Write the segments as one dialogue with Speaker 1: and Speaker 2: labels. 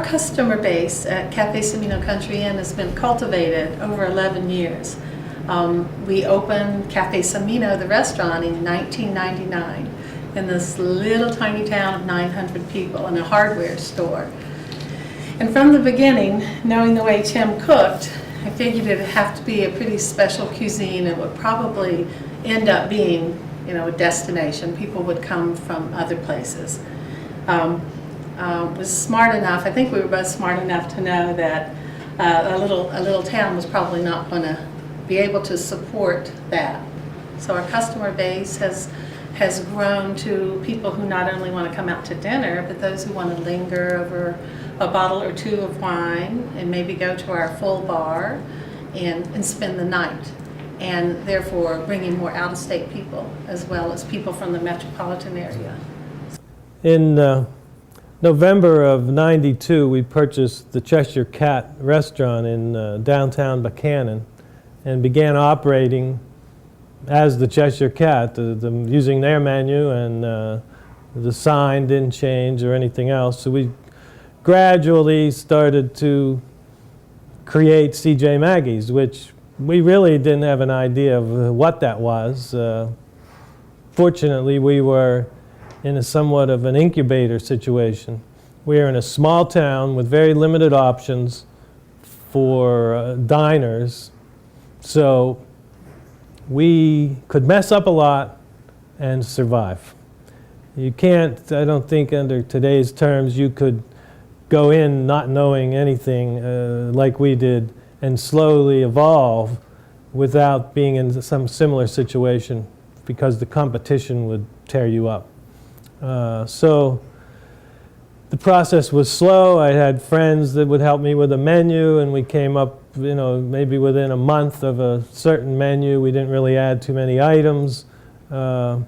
Speaker 1: our customer base at Cafe Cimino Country Inn has been cultivated over 11 years. We opened Cafe Cimino, the restaurant, in 1999 in this little tiny town of 900 people in a hardware store. And from the beginning, knowing the way Tim cooked, I figured it'd have to be a pretty special cuisine. It would probably end up being, a destination. People would come from other places. Was smart enough, I think we were both smart enough to know that a little town was probably not going to be able to support that. So our customer base has grown to people who not only want to come out to dinner, but those who want to linger over a bottle or two of wine and maybe go to our full bar and spend the night. And therefore bringing more out-of-state people as well as people from the metropolitan area.
Speaker 2: In November of '92, we purchased the Cheshire Cat restaurant in downtown Buchanan and began operating as the Cheshire Cat, using their menu, and the sign didn't change or anything else. So we gradually started to create C.J. Maggie's, which we really didn't have an idea of what that was. Fortunately, we were in somewhat of an incubator situation. We are in a small town with very limited options for diners, so we could mess up a lot and survive. You can't, I don't think under today's terms, you could go in not knowing anything like we did and slowly evolve without being in some similar situation, because the competition would tear you up. So the process was slow. I had friends that would help me with a menu, and we came up, maybe within a month of a certain menu. We didn't really add too many items. The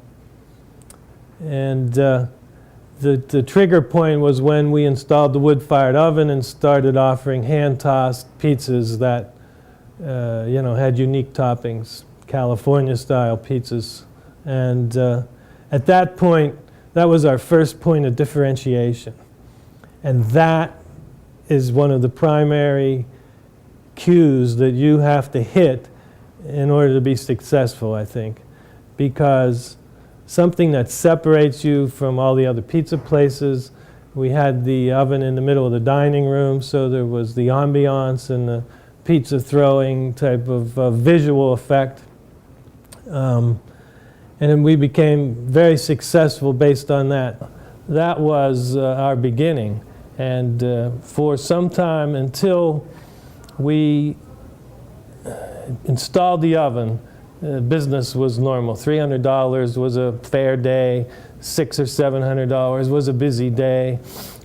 Speaker 2: trigger point was when we installed the wood-fired oven and started offering hand-tossed pizzas that had unique toppings, California-style pizzas. And at that point, that was our first point of differentiation. And that is one of the primary cues that you have to hit in order to be successful, I think. Because something that separates you from all the other pizza places. We had the oven in the middle of the dining room, so there was the ambiance and the pizza throwing type of visual effect. And then we became very successful based on that. That was our beginning. And for some time, until we installed the oven, business was normal. $300 was a fair day. $600 or $700 was a busy day.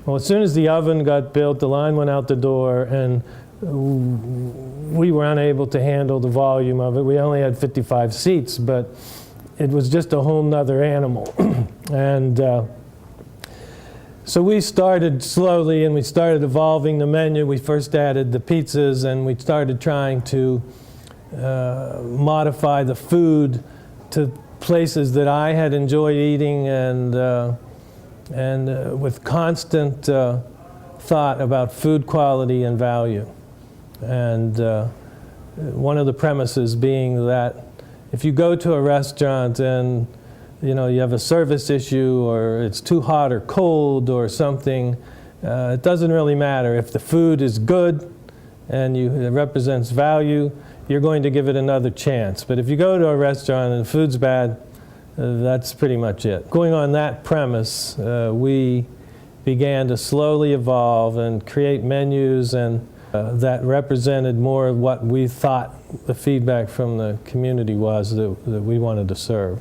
Speaker 2: Well, as soon as the oven got built, the line went out the door, and we were unable to handle the volume of it. We only had 55 seats, but it was just a whole nother animal. And so we started slowly, and we started evolving the menu. We first added the pizzas, and we started trying to modify the food to places that I had enjoyed eating, and with constant thought about food quality and value. And one of the premises being that if you go to a restaurant and you have a service issue, or it's too hot or cold or something, it doesn't really matter. If the food is good and it represents value, you're going to give it another chance. But if you go to a restaurant and the food's bad, that's pretty much it. Going on that premise, we began to slowly evolve and create menus and that represented more of what we thought the feedback from the community was that we wanted to serve.